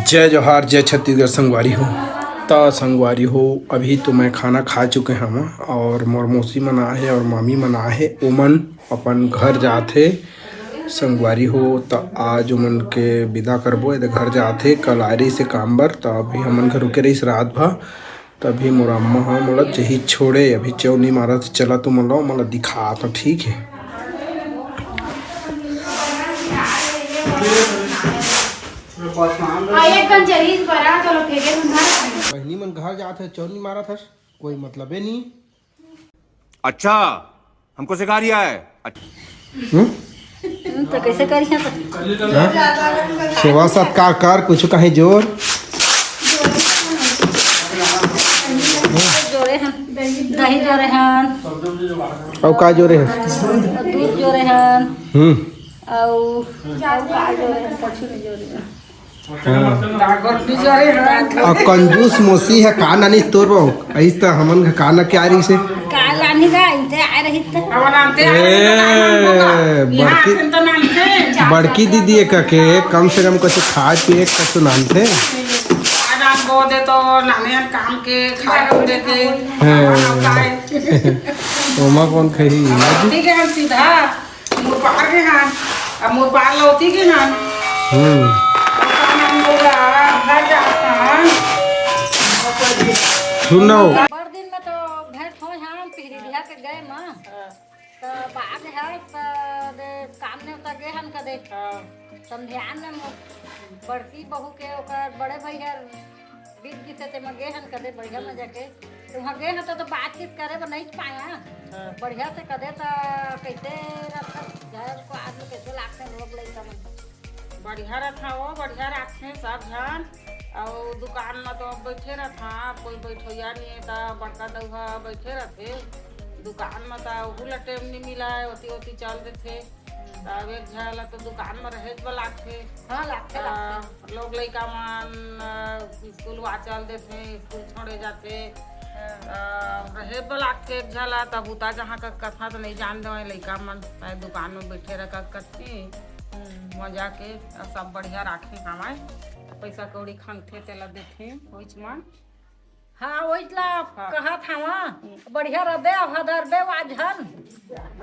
जय जोहार, जय छत्तीसगढ़ संगवारी हो। संगवारी हो, अभी तो मैं खाना खा चुके हम और मोर मौसी मन आहे और मामी मन आहे, ओमन अपन घर जाथे। संगवारी हो तो आज ओमन के विदा करबो, एदे घर जाथे कल आरी से काम बर। तो अभी हमन घर रुके रहीस रात भर, तभी मोर अम्मा ह मोला जही छोड़े अभी चौ नहीं मारा चला तो मोला दिखा तो ठीक है। बहनी मन घर जाते चौनी मारा था, कोई मतलब नहीं। अच्छा, हमको सिखा रिया है। तो कैसे करिए सेवा सत्कार कर कुछ कहे जोर जोरे हैं, दही जोरे हैं और का जोरे है, दूध जोरे हैं और का जोरे हैं, कछु नहीं जोरे हैं। और कंजूस मोसी है का नानी तोर बहु ऐस तो हमन का काना क्या रही से का लानी का इनते आ रही थे बड़की दीदी है के कम से कम कुछ खा पिए कुछ नाम थे दे तो नाने काम के खाए दे के ओमा कौन खही ठीक है सीधा मुंह पार के हां अब मुंह पार लौती के हां सुनो बड़ दिन में तो भेंट हो हम पिहरिया के गए मां तो बाग है तो काम ने उतर गए हम कदे समझान में बड़की बहू के ओकर बड़े भैया बीत गई थे में गए हन कदे बढ़िया मजा के तो वहाँ गए हैं तो बातचीत करे पर नहीं पाया बढ़िया से कदे तो कैसे घर को आदमी कैसे लागते लोग लड़का मन बढ़िया रखा वो बढ़िया रखे सब जन और दुकान में तो बैठे रहा कोई बैठोया नहीं था बड़का दउहा बैठे रहते दुकान में तो उला टाइम नहीं मिला है ओती चल देते तब एक झला तो दुकान में रहे वाला थे हाँ लागते लोग लड़का मन स्कूल वा चल देते स्कूल छोड़े जाते रहे वाला थे एक झला तब उता जहाँ का कथा तो नहीं जान दे लड़का मन दुकान में बैठे रह कथे मजा के सब बढ़िया राखे हमारे पैसा कौड़ी खंगथे तेला देथे ओइच मन हाँ ओइला कहा था वहाँ बढ़िया रबे हदर बे वाजन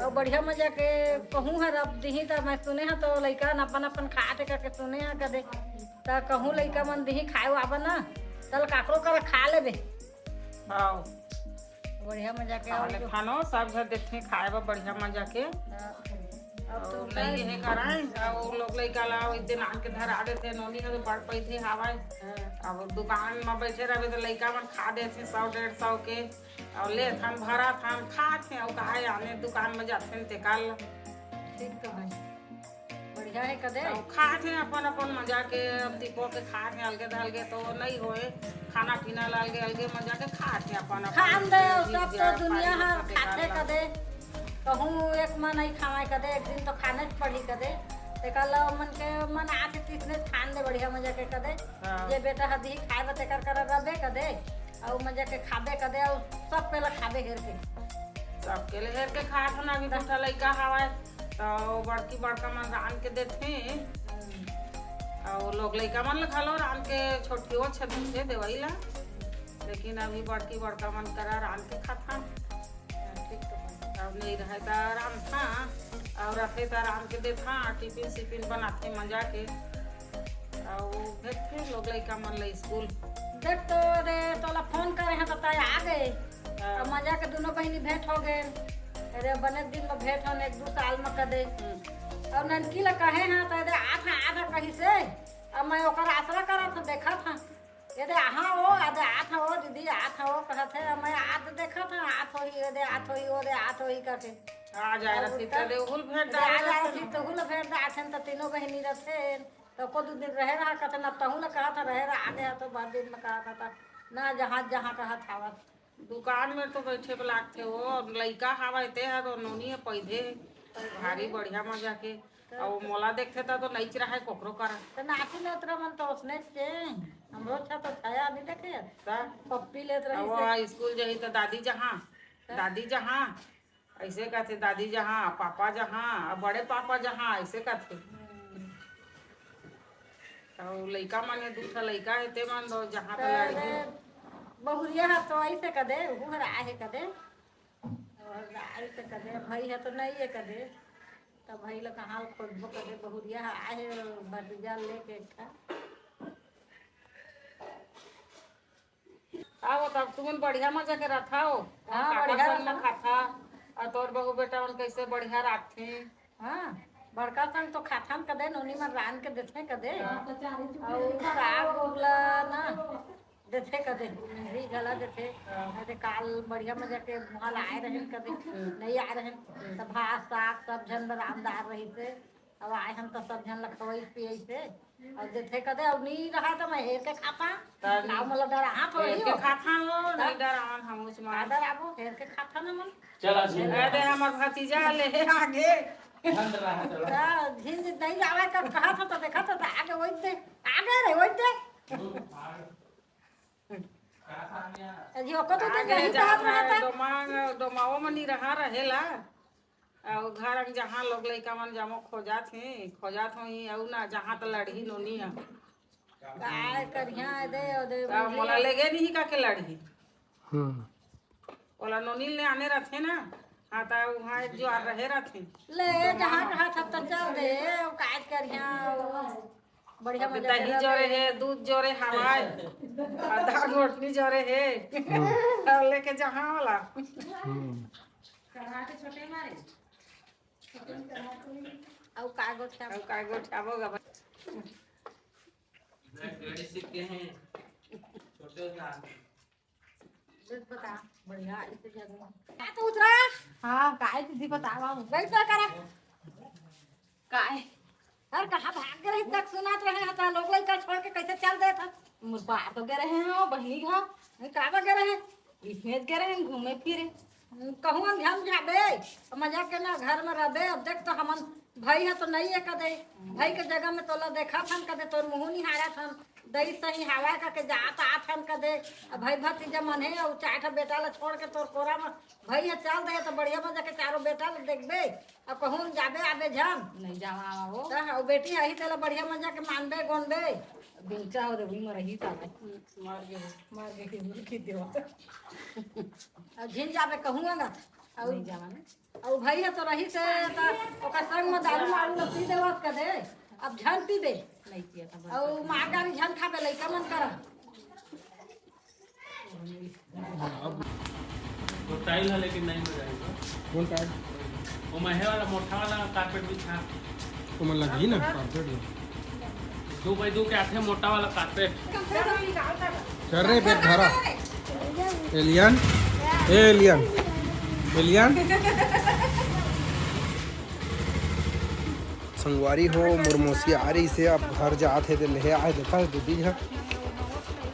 और बढ़िया मजा के कहूँ है रब दही तो मैं सुने हैं तो लड़का अपन अपन खाते करके सुने हैं कदे तो कहूँ लड़का मन दही खाए आबा ना तल काकरो कर खा लेबे हाँ बढ़िया मजा के खानो सब घर देखे खाए बा बढ़िया मजा के अब तो नहीं है कराए और लोग लड़का ला एक दिन आन के धर आते थे नौनी है तो बढ़ पई थे हवाए अब दुकान में बैठे रहे तो लड़का मन खा देते 100-150 के और ले थन भरा थन खा थे और कहा आने दुकान में जाते ते कल ठीक तो है बढ़िया है कदे और खा थे अपन अपन मजा के अब दीपो के खा थे अलगे धलगे तो नहीं होए खाना पीना अलगे अलगे मजा के खा थे अपन खान दे सब तो दुनिया है खाते कदे कहूँ एक मन नहीं खाए कदे एक दिन तो खाने पड़ी कदे तेकर मन के मन आते तीसने खान दे बढ़िया मजा के कदे ये बेटा हदी खाए बते कर रबे कदे और मजा के खाबे कदे और सब पहले खाबे घेर के सब के ले घेर के खा था अभी बेटा लइका हवाए तो बड़की बड़का मन रान के देथे और लोग लइका मन खा लो रान के छोटकी वो छदी से देवई ला लेकिन अभी बड़की बड़का मन करा रान के खाता अब नहीं रहे तो आराम था और रखे तो आराम के दे था टिफिन सिफिन बनाते मजा के और भेजते लोग लड़का मन ले स्कूल देख तो रे तोला फोन करे हैं तो तय आ गए और मजा के दोनों बहनी भेंट हो गए अरे बने दिन में भेंट होने 1-2 साल में कदे और ननकी ला कहे हैं तो दे आधा कहीं से अब मैं ओकर आसरा करा था देखा था यदि हाँ वो आधे आठ हो दीदी आठ हो कहते मैं आठ देखा था आठ हो ही दे आठ हो ही वो दे आठ हो ही करते आ जाए रखी तो देहुल भेंट आ जाए रखी तो हुल भेंट आठन तो तीनों बहनी रहते तो को 2 दिन रहे रहा कहते ना तहु ना कहा था रहे रहा आ गया तो बाद दिन में कहा था ना जहाँ कहा था दुकान में तो बैठे ब्लाक थे वो लड़का हवाते है तो नोनी है पैदे भारी बढ़िया मजा के और मोला देखते था तो नहीं रहा है कोकरो करा तो नाची लेत रहा मन तो उसने के हमरो अच्छा तो छाया नहीं देखे पप्पी लेत रही वो स्कूल जही तो दादी जहाँ ऐसे कहते दादी जहाँ पापा जहाँ बड़े पापा जहाँ ऐसे कहते और लइका मन दू ठा लइका है ते मन दो जहाँ पे लड़की बहुरिया है तो ऐसे कदे वो राय है कदे और राय से कदे भाई है तो नहीं है कदे तब भाई लोग कहाँ खोजबो कदे बहुरिया है आए बर्दिया लेके एक आओ तब तुम बढ़िया मजा के रखा हो हाँ, काका बढ़िया संग में खाता और तोर बहू बेटा मन कैसे बढ़िया रखते हाँ बड़का संग तो खाथन कदे नोनी में रान के देते कदे और साग उगला ना देते कदे भी गला देते अरे काल बढ़िया मजा के वहाँ आए रहे कदे नहीं आए रहे तो भात साग सब जन आरामदार रही थे अब आए हम तो सब जन लखवई पिए थे और देते कदे अब नहीं रहा तो मैं हेर के खाता नाव मतलब डर हाथ हो रही के खाता हो नहीं डरावन हम उस मार आदर आबो हेर के खाता ना मन अरे हमर भतीजा ले आगे झिन नहीं आवे कर कहा था तो देखा था आगे वही आगे रे वही अजियो को तो नहीं बात रहा था डोमाओ में नहीं रहेला और घर में जहाँ लोग लइका मन जामो खोजात होई और ना जहाँ तो लड़ही नोनी है काय करिया दे दे मोला लेगे नहीं का के लड़ही ओला नोनी ले आने रहते ना हाँ तो वहाँ जो आ रहे रहते ले जहाँ रहा था तो चल दे काय करिया बढ़िया मजा दही जोरे है दूध जोरे हवाए आधा घोटनी जोरे है और लेके जहाँ वाला और कागज छाप अब काय गोठाबोगा बता बढ़िया इसे जगह क्या तो उतरा हाँ काय दीदी बतावा बैठ जा करा काय अरे कहाँ भाग गए तक सुनात रहे हैं तो लोग लड़का छोड़ के कैसे चल दे था मुर्बा तो गए रहे हैं और बहनी घा कहाँ गए रहे इसमें गए रहे हैं घूमे फिरे कहूँ हम ध्यान जाबे मजा के ना घर में रहबे अब देख तो हमन भाई है तो नहीं है कदे भाई के जगह में तोला देखा था कदे तोर मुँह नहीं हारा था दही सही हवा करके जाता आथन कदे भाई भतीजा मन है और चार बेटा ला छोड़ के तोर कोरा में भाई है चल दे तो बढ़िया मजा के चारों बेटा ला देखबे अब कहूँ जाबे आबे जान नहीं जावा वो और बेटी आई तेला बढ़िया मजा के मानबे गोनबे बेचा हो रही में रही था मार के मुर्गी देवा अब झिन जाबे कहूँगा ना और नहीं जावा ना और भाई है तो रही से तो ओकर संग में दारू मारू न पी देवत कर दे अब झन पी दे नहीं किया था और मार गाड़ी झन खाबे लइका मन कर वो टाइल है लेकिन नहीं हो जाएगा कौन टाइल वो महे वाला मोटा वाला कारपेट बिछा तो मन लगी ना कारपेट 2x2 के आते मोटा वाला कारपेट कर रहे पेट भरा एलियन एलियन एलियन संगवारी हो मुरमोसी आ रही से आप घर जाते थे ले आए देखा दीदी है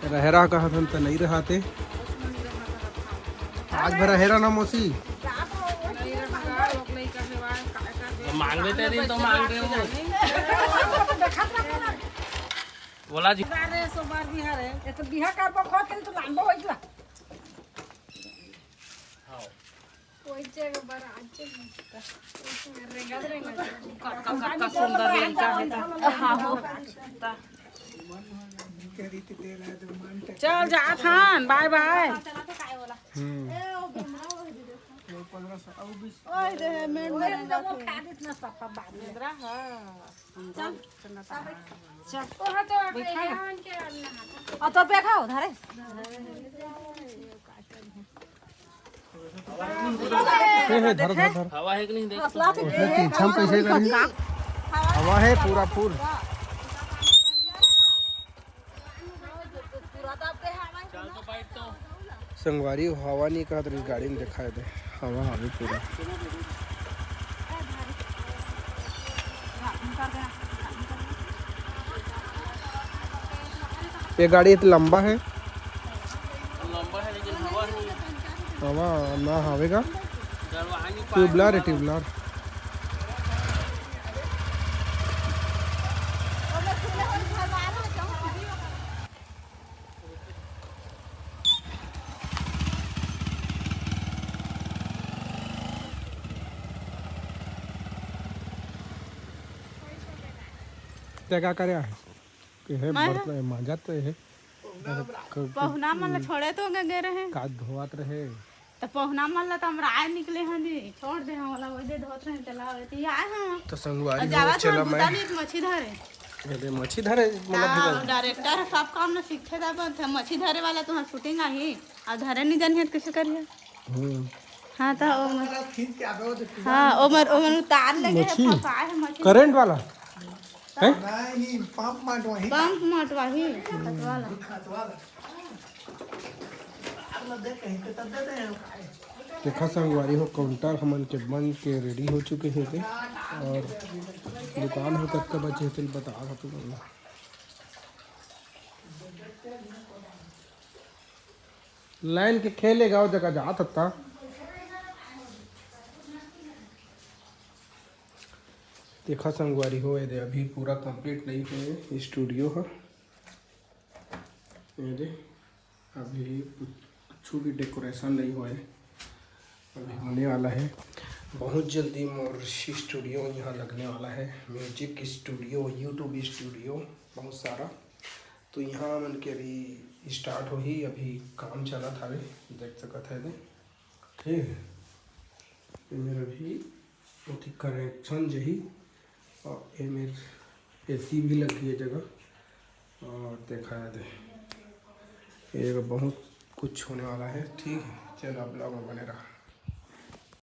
रह रहा कहा था तो नहीं रहाते आज भर रह ना मौसी मांग लेते दिन तो मांग रहे हो बोला जी अरे सो बार बिहार है ये तो बिहार का बखो के तो लांबो होइला का सुंदर लड़का है चल जा थान बाय बाय तो बैठा उधर धर धर धर हवा है कि नहीं देख हम कैसे करेंगे हवा है पूरा फूल चल तो बैठ तो संगवारी हवा नहीं कहा तो इस गाड़ी में दिखाए दे हवा अभी पूरा ये गाड़ी इतना लंबा है लंबा है लेकिन हवा नहीं हवा ना हवेगा दरवाजा नहीं ट्यूबलर है ट्यूबलर क्या क्या करे है के है बर्तन मांजत है पहुना मन ला छोड़े तो गए रहे का धोवत रहे तो पहुना मन ला तो हमरा आए निकले हैं जी छोड़ दे हम वाला वही दे धोत रहे चला तो आए हम तो संगवारी हो जावा चला तो मैं मछली धरे अरे मच्छी धरे मतलब डायरेक्टर सब काम ना सीखे था बस मछली धरे वाला तुम्हारा शूटिंग आई और धरे नहीं जानी है कैसे करिए हाँ तो हाँ ओमर उतार लगे फंसाए है मछली करंट वाला है पंप मटवाही वाला देखा संगवारी हो काउंटर हमन के बन के रेडी हो चुके हैं थे और दुकान हो तक का बचे थे बता रहा तुम लाइन के खेले गाँव जगह जा सकता देखा संगवारी हो ये अभी पूरा कंप्लीट नहीं हुए स्टूडियो है ये अभी कुछ भी डेकोरेशन नहीं हुआ है अभी होने वाला है बहुत जल्दी मोर स्टूडियो यहाँ लगने वाला है म्यूजिक स्टूडियो यूट्यूब स्टूडियो बहुत सारा तो यहाँ मन के अभी स्टार्ट हो ही अभी काम चला था अभी देख सकते हैं ठीक है ये मेरा भी बहुत ही कनेक्शन जही और ये मेरे AC भी लगी है जगह और देखा है दे ये बहुत कुछ होने वाला है ठीक है चलो आप लोग बने रहा